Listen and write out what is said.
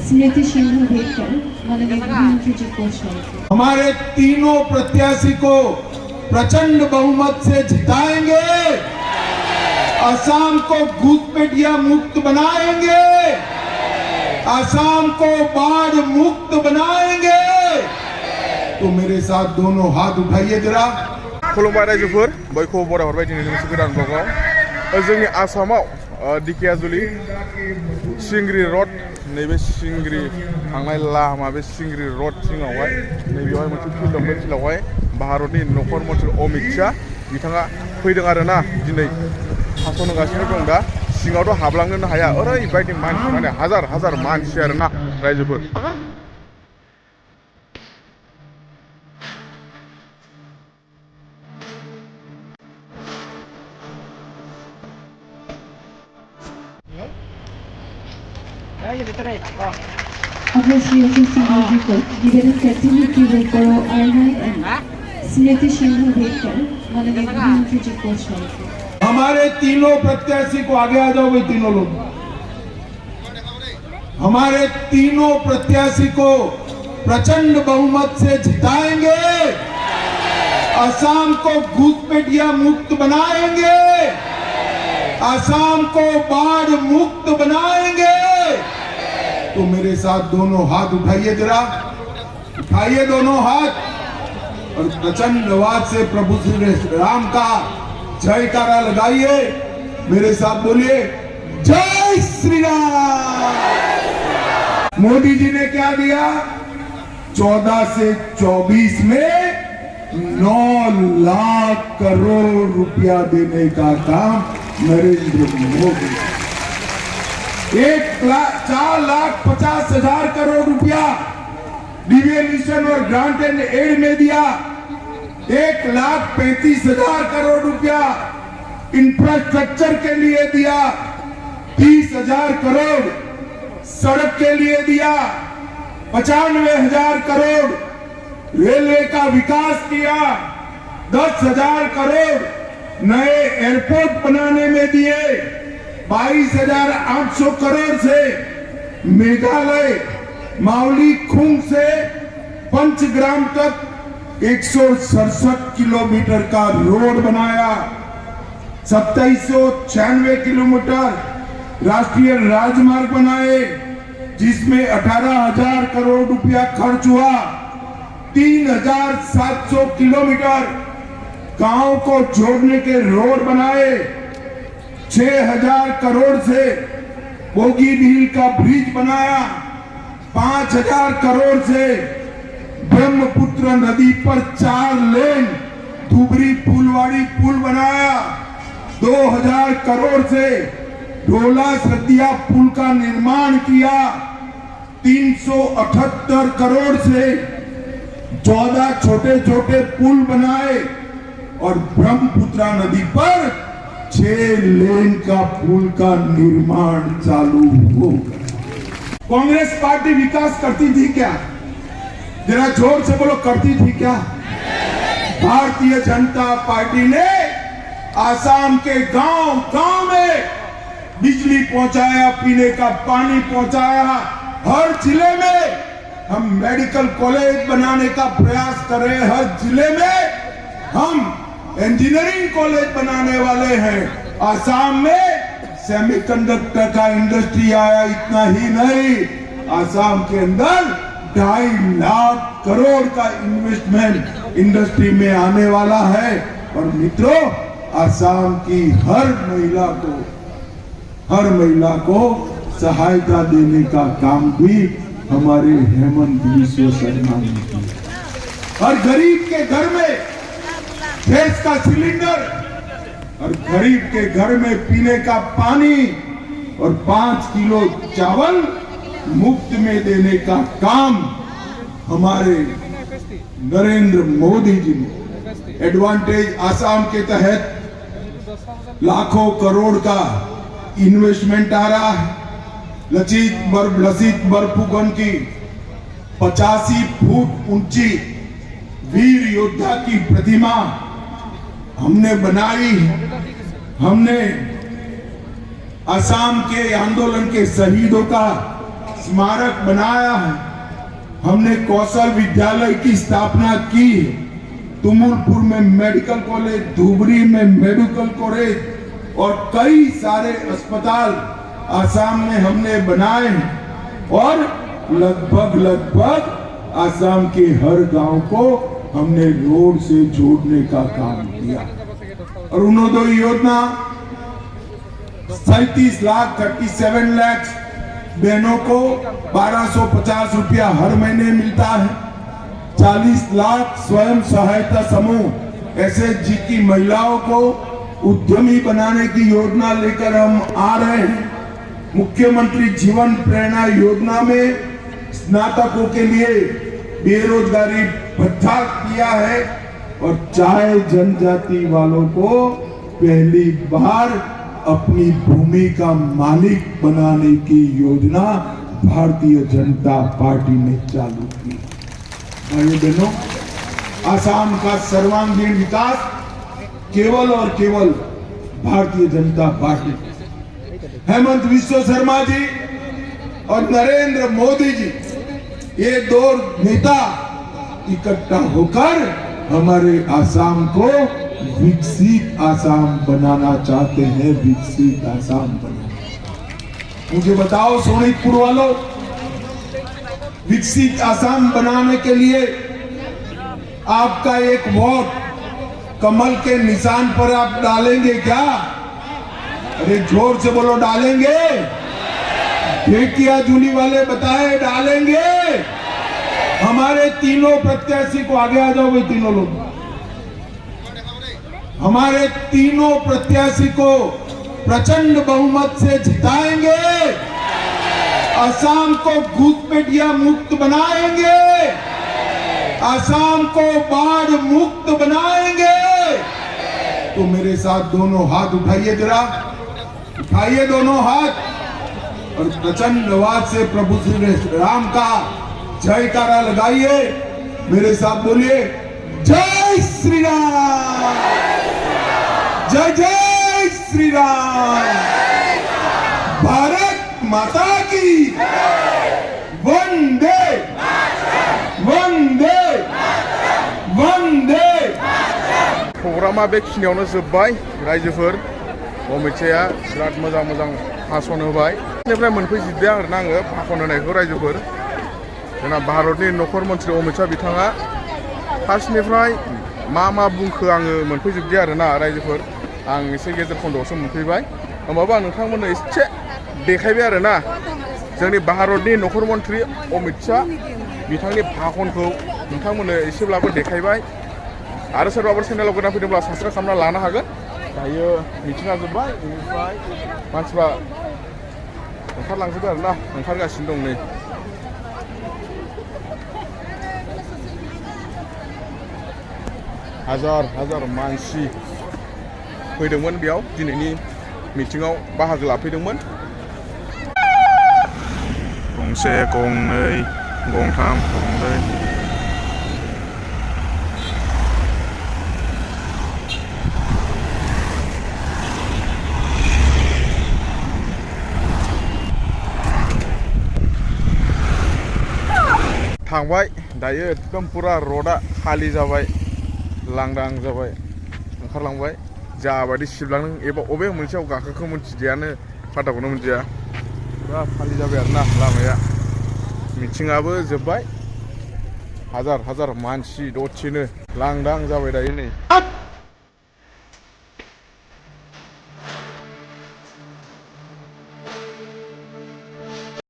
स्मृति सिंह भेटकर माननीय मुख्यमंत्री जी को हमारे तीनों प्रत्याशी को प्रचंड बहुमत से जिताएंगे, असम को घुसपैठिया मुक्त बनाएंगे, असम को बाढ़ मुक्त बनाएंगे। तो मेरे साथ दोनों हाथ उठाइए जरा। खुलुमबाय रायजोफोर बयखौबो बराय हरबाय दिनैनि मोनसे गोदान ब्लगाव जोंनि आसामाव दिकेयाजुलि सिंग्रि रड नैबे सिंग्रि थांनाय लामा बे सिंग्रि रड सिङावहाय नैबेवहाय मोनसे फिल्ड दं। बे फिल्डआवहाय भारतनि नखर मन्थ्रि अमित शाह बिथाङा फैदों आरोना दिनै हास'नगासिनो दं। दा सिङावथ' हाबलांनोनो हाया, ओरैबायदि मानसि माने हाजार हाजार मानसि आरोना रायजोफोर। Obviously, जी को निवेदन करती हूँ कि वो करो स्मृति सिंह भेटकर माननीय मुख्यमंत्री जी को हमारे तीनों प्रत्याशी को आगे आ जाओ। भाई तीनों लोग हमारे तीनों प्रत्याशी को प्रचंड बहुमत से जिताएंगे, असम को घुसपैठिया मुक्त बनाएंगे, असम को बाढ़ मुक्त बनाएंगे। तो मेरे साथ दोनों हाथ उठाइए जरा, उठाइए दोनों हाथ और प्रचंड आवाज से प्रभु श्री राम का जयकारा लगाइए। मेरे साथ बोलिए जय श्री राम। मोदी जी ने क्या दिया? 14 से 24 में 9 लाख करोड़ रुपया देने का काम नरेंद्र मोदी। 4,50,000 करोड़ रुपया डिवेल्यूशन और ग्रांट एंड एड में दिया। 1,35,000 करोड़ रुपया इंफ्रास्ट्रक्चर के लिए दिया। 30,000 करोड़ सड़क के लिए दिया। 95,000 करोड़ रेलवे का विकास किया। 10,000 करोड़ नए एयरपोर्ट बनाने में दिए। 22,800 करोड़ से मेघालय माउली खुंग से पंचग्राम तक 167 किलोमीटर का रोड बनाया। 2796 किलोमीटर राष्ट्रीय राजमार्ग बनाए, जिसमें 18,000 करोड़ रुपया खर्च हुआ। 3,700 किलोमीटर गांव को जोड़ने के रोड बनाए। 6,000 करोड़ से बोगीबील का ब्रिज बनाया। 5,000 करोड़ से ब्रह्मपुत्र नदी पर 4 लेन धुबरी फुलवाड़ी पुल बनाया। 2,000 करोड़ से ढोला सदिया पुल का निर्माण किया। 378 करोड़ से 14 छोटे छोटे पुल बनाए और ब्रह्मपुत्र नदी पर 6 लेन का पुल का निर्माण चालू हो गया। कांग्रेस पार्टी विकास करती थी क्या? जरा जोर से बोलो, करती थी क्या? भारतीय जनता पार्टी ने आसाम के गांव गांव में बिजली पहुंचाया, पीने का पानी पहुंचाया। हर जिले में हम मेडिकल कॉलेज बनाने का प्रयास कर रहे हैं। हर जिले में हम इंजीनियरिंग कॉलेज बनाने वाले हैं। आसाम में सेमीकंडक्टर का इंडस्ट्री आया। इतना ही नहीं, आसाम के अंदर 2.5 लाख करोड़ का इन्वेस्टमेंट इंडस्ट्री में आने वाला है। और मित्रों, आसाम की हर महिला को सहायता देने का काम भी हमारे हेमंत बिस्वा शर्मा ने किया। हर गरीब के घर में गैस का सिलेंडर और गरीब के घर में पीने का पानी और 5 किलो चावल मुफ्त में देने का काम हमारे नरेंद्र मोदी जी ने। एडवांटेज आसाम के तहत लाखों करोड़ का इन्वेस्टमेंट आ रहा है। लचित बरफुकन की 85 फुट ऊंची वीर योद्धा की प्रतिमा हमने बनाई। हमने असम के आंदोलन के शहीदों का स्मारक बनाया है। हमने कौशल विद्यालय की स्थापना की है। तुमुलपुर में मेडिकल कॉलेज, धुबरी में मेडिकल कॉलेज और कई सारे अस्पताल असम में हमने बनाए हैं और लगभग असम के हर गांव को हमने रोड से जोड़ने का काम किया। और अरुणोदय योजना 37 लाख 37 लाख बहनों को 1250 रुपया हर महीने मिलता है। 40 लाख स्वयं सहायता समूह एसएचजी की महिलाओं को उद्यमी बनाने की योजना लेकर हम आ रहे हैं। मुख्यमंत्री जीवन प्रेरणा योजना में स्नातकों के लिए बेरोजगारी भत्ता किया है और चाहे जनजाति वालों को पहली बार अपनी भूमि का मालिक बनाने की योजना भारतीय जनता पार्टी ने चालू की। भाइयों बहनों, असम का सर्वांगीण विकास केवल और केवल भारतीय जनता पार्टी, हेमंत विश्व शर्मा जी और नरेंद्र मोदी जी, ये दो नेता इकट्ठा होकर हमारे असम को विकसित असम बनाना चाहते हैं। विकसित असम बनाना, मुझे बताओ सोनीतपुर वालों, विकसित असम बनाने के लिए आपका एक वोट कमल के निशान पर आप डालेंगे क्या? अरे जोर से बोलो, डालेंगे? ढेकिया जूली वाले बताए डालेंगे? हमारे तीनों प्रत्याशी को, आगे आ जाओ भाई तीनों लोग, हमारे तीनों प्रत्याशी को प्रचंड बहुमत से जिताएंगे। असम को घुसपैठिया मुक्त बनाएंगे, असम को बाढ़ मुक्त बनाएंगे। तो मेरे साथ दोनों हाथ उठाइए, जरा उठाइए दोनों हाथ और प्रचंड आवाज से प्रभु श्री राम का जयकारा लगाइए। मेरे साथ बोलिए, जय श्री राम, जय जय श्री राम, भारत माता की वंदे वंदे वंदे। प्रग्रामा बेखिनियावनो जोब्बाय। रायजोफोर अमित शाहआ बिराद मोजां मोजां भाषण होबाय। बेनिफ्राय मोनफैजोबबाय आरोना आङो भाषण होनायखौ। रायजोफोर, जोंना भारतनि नखर मन्थ्रि अमित शाह बिथाङा फार्स्टनिफ्राय मा बुंखो आङो मोनफैजोबबाय आरोना। रायजोफोर, आं एसे गेजेर खन्द'आवसो मोनफैबाय, होमबाबो आं नोंथांमोननो एसे देखायबाय आरोना। जोंनि भारतनि नखर मन्थ्रि अमित शाह बिथांनि भाषणखौ नोंथांमोननो एसेब्लाबो देखायबाय। आरो सोरबाफोर चेनेलाव गोदान फैदोंब्ला साबस्क्राइब खालामना लानो हागोन। दायो मिथिङा जोब्बाय, बेनिफ्राय मानसिफ्रा ओंखारलांजोब्बाय आरोना, ओंखारगासिनो दं नै। हाजार हाजार मानसि फैदोंमोन बेयाव, दिनैनि मिटिङाव बाहागो लाफैदोंमोन। गंसे गंनै गंथाम गंब्रै थांबाय। दायो एकदम पुरा रडा खालि जाबाय, लांदां जाबाय, ओंखारलांबाय। जाबायदि सिबलांदों एबा अबे मोनसेयाव गाखोखो मोनथिदियानो, फाटाखौनो मोनथिया। पुरा खालि जाबाय आरोना लामाया। मिटिङाबो जोब्बाय। हाजार हाजार मानसि दसेनो लांदां जाबाय दायो नै।